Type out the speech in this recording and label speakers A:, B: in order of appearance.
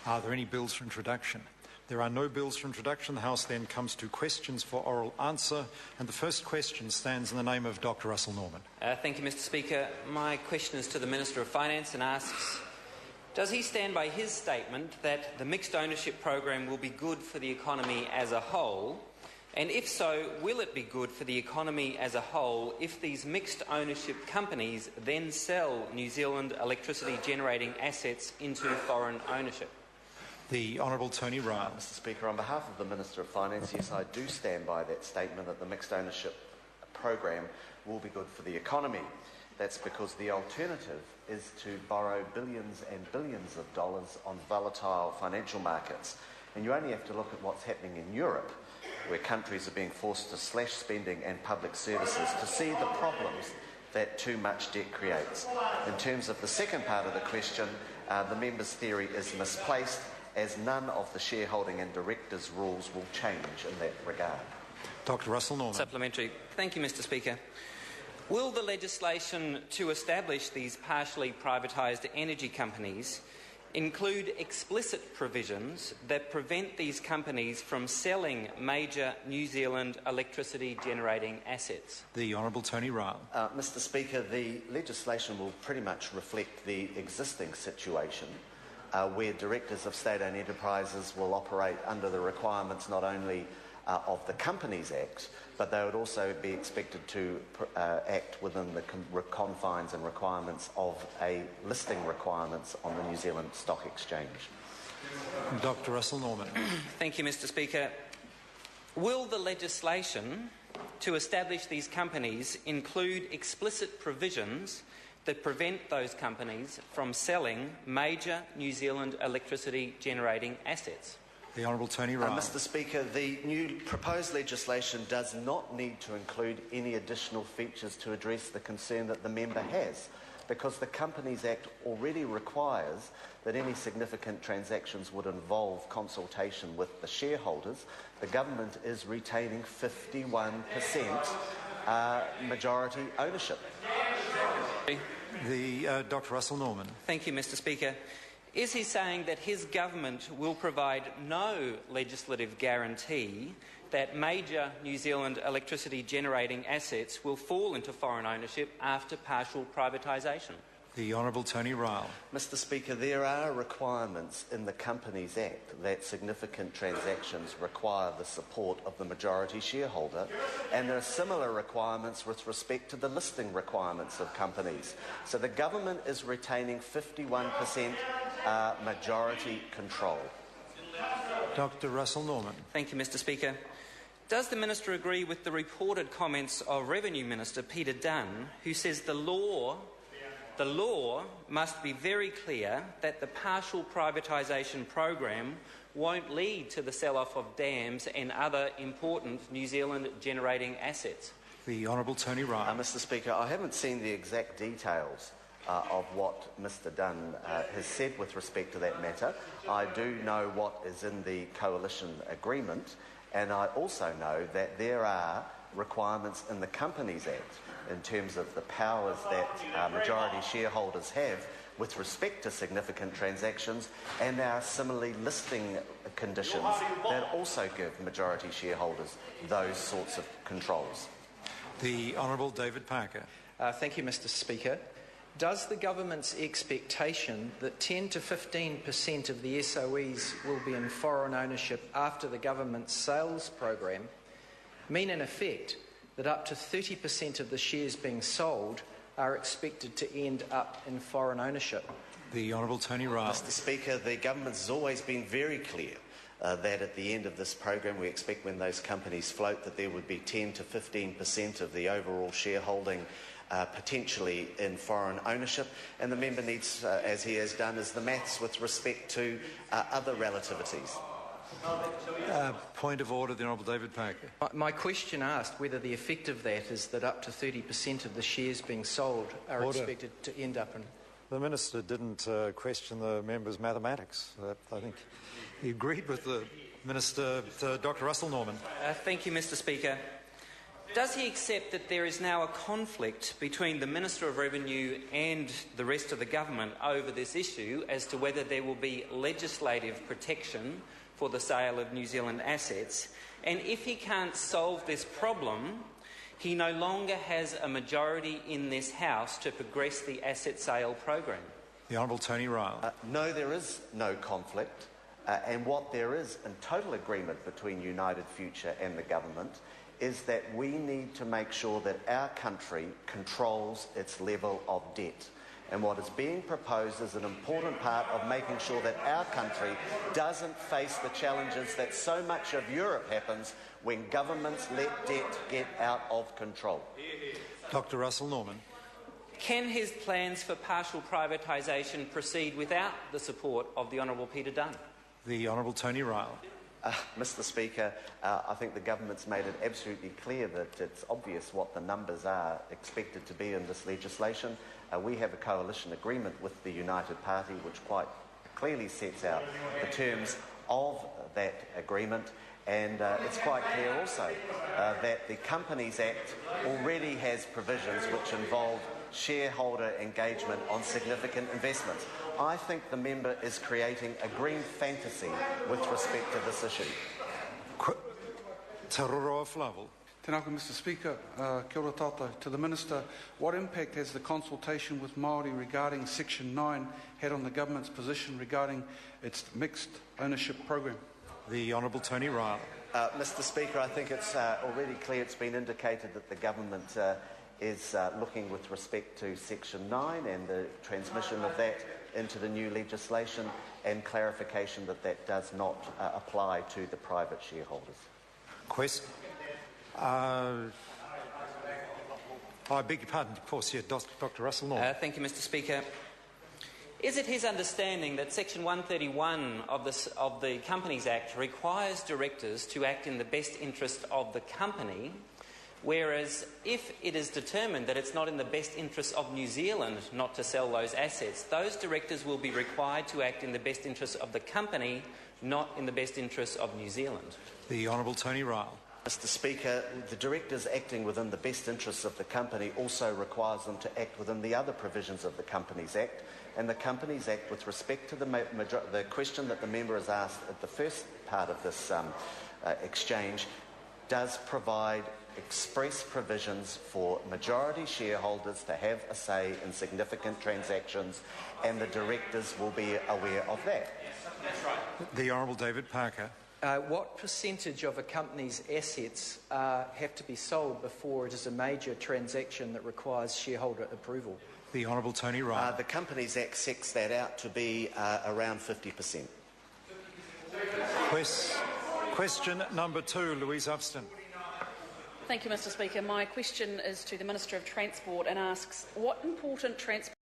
A: Are there any bills for introduction? There are no bills for introduction. The House then comes to questions for oral answer. And the first question stands in the name of Dr. Russel Norman.
B: Thank you, Mr. Speaker. My question is to the Minister of Finance and asks, does he stand by his statement that the mixed ownership program will be good for the economy as a whole? And if so, will it be good for the economy as a whole if these mixed ownership companies then sell New Zealand electricity generating assets into foreign ownership?
A: The Honourable Tony Ryle.
C: Mr. Speaker, on behalf of the Minister of Finance, yes, I do stand by that statement that the mixed ownership program will be good for the economy. That's because the alternative is to borrow billions and billions of dollars on volatile financial markets. And you only have to look at what's happening in Europe, where countries are being forced to slash spending and public services, to see the problems that too much debt creates. In terms of the second part of the question, the member's theory is misplaced, as none of the shareholding and directors' rules will change in that regard.
A: Dr. Russel Norman.
B: Supplementary. Thank you, Mr. Speaker. Will the legislation to establish these partially privatised energy companies include explicit provisions that prevent these companies from selling major New Zealand electricity generating assets?
A: The Honourable Tony Ryle.
C: Mr. Speaker, the legislation will pretty much reflect the existing situation where directors of state-owned enterprises will operate under the requirements not only of the Companies Act, but they would also be expected to act within the confines and requirements of a listing requirements on the New Zealand Stock Exchange.
A: Dr. Russel Norman.
B: Thank you, Mr. Speaker. Will the legislation to establish these companies include explicit provisions that prevent those companies from selling major New Zealand electricity generating assets?
A: The Honourable Tony Ryle.
C: Mr. Speaker, the new proposed legislation does not need to include any additional features to address the concern that the member has, because the Companies Act already requires that any significant transactions would involve consultation with the shareholders. The government is retaining 51% majority ownership.
A: The Dr. Russel Norman.
B: Thank you, Mr. Speaker. Is he saying that his government will provide no legislative guarantee that major New Zealand electricity generating assets will fall into foreign ownership after partial privatisation?
A: The Honourable Tony Ryle.
C: Mr. Speaker, there are requirements in the Companies Act that significant transactions require the support of the majority shareholder, and there are similar requirements with respect to the listing requirements of companies. So the government is retaining 51% majority control.
A: Dr. Russel Norman.
B: Thank you, Mr. Speaker. Does the Minister agree with the reported comments of Revenue Minister Peter Dunn, who says the law must be very clear that the partial privatisation program won't lead to the sell-off of dams and other important New Zealand generating assets?
A: The Honourable Tony Ryle.
C: Mr. Speaker, I haven't seen the exact details of what Mr. Dunn has said with respect to that matter. I do know what is in the coalition agreement, and I also know that there are requirements in the Companies Act in terms of the powers that majority shareholders have with respect to significant transactions, and there are similarly listing conditions that also give majority shareholders those sorts of controls.
A: The Honourable David Parker.
D: Thank you, Mr. Speaker. Does the government's expectation that 10 to 15% of the SOEs will be in foreign ownership after the government's sales program mean, in effect, that up to 30% of the shares being sold are expected to end up in foreign ownership?
A: The Honourable Tony Ryle.
C: Mr. Speaker, the government has always been very clear that at the end of this program we expect, when those companies float, that there would be 10 to 15% of the overall shareholding potentially in foreign ownership, and the member needs, as he has done, is the maths with respect to other relativities.
A: Point of order, the Honourable David Parker.
D: My question asked whether the effect of that is that up to 30% of the shares being sold are expected to end up in...
A: The Minister didn't question the member's mathematics. I think he agreed with the Minister, Dr. Russel Norman.
B: Thank you, Mr. Speaker. Does he accept that there is now a conflict between the Minister of Revenue and the rest of the government over this issue as to whether there will be legislative protection for the sale of New Zealand assets? And if he can't solve this problem, he no longer has a majority in this House to progress the asset sale program?
A: The Honourable Tony Ryle.
C: No, there is no conflict. And what there is in total agreement between United Future and the government is that we need to make sure that our country controls its level of debt. And what is being proposed is an important part of making sure that our country doesn't face the challenges that so much of Europe happens when governments let debt get out of control.
A: Dr. Russell Norman.
B: Can his plans for partial privatisation proceed without the support of the Honourable Peter Dunn?
A: The Honourable Tony Ryle.
C: Mr. Speaker, I think the government's made it absolutely clear that it's obvious what the numbers are expected to be in this legislation. We have a coalition agreement with the United Party which quite clearly sets out the terms of that agreement, and it's quite clear also that the Companies Act already has provisions which involve shareholder engagement on significant investments. I think the member is creating a green fantasy with respect to this issue.
A: Te Roroa Flavel.
E: Tēnā koe, Mr. Speaker. Kia ora tātou. To the Minister, what impact has the consultation with Māori regarding Section 9 had on the government's position regarding its mixed ownership program?
A: The Honourable Tony Ryle.
C: Mr. Speaker, I think it's already clear, it's been indicated that the government is looking with respect to Section 9 and the transmission of that into the new legislation, and clarification that that does not apply to the private shareholders.
A: I beg your pardon, of course, yeah, Dr. Russell Norman.
B: Thank you, Mr. Speaker. Is it his understanding that Section 131 of the Companies Act requires directors to act in the best interest of the company, whereas if it is determined that it's not in the best interest of New Zealand not to sell those assets, those directors will be required to act in the best interest of the company, not in the best interest of New Zealand?
A: The Honourable Tony Ryle.
C: Mr. Speaker, the directors acting within the best interests of the company also requires them to act within the other provisions of the Companies Act. And the Companies Act, with respect to the question that the member has asked at the first part of this exchange, does provide express provisions for majority shareholders to have a say in significant transactions, and the directors will be aware of that.
A: The Honourable David Parker.
D: What percentage of a company's assets have to be sold before it is a major transaction that requires shareholder approval?
A: The Honourable Tony Ryle.
C: The Companies Act sets that out to be around 50%.
A: Question number 2, Louise Upston.
F: Thank you, Mr. Speaker. My question is to the Minister of Transport and asks, what important transport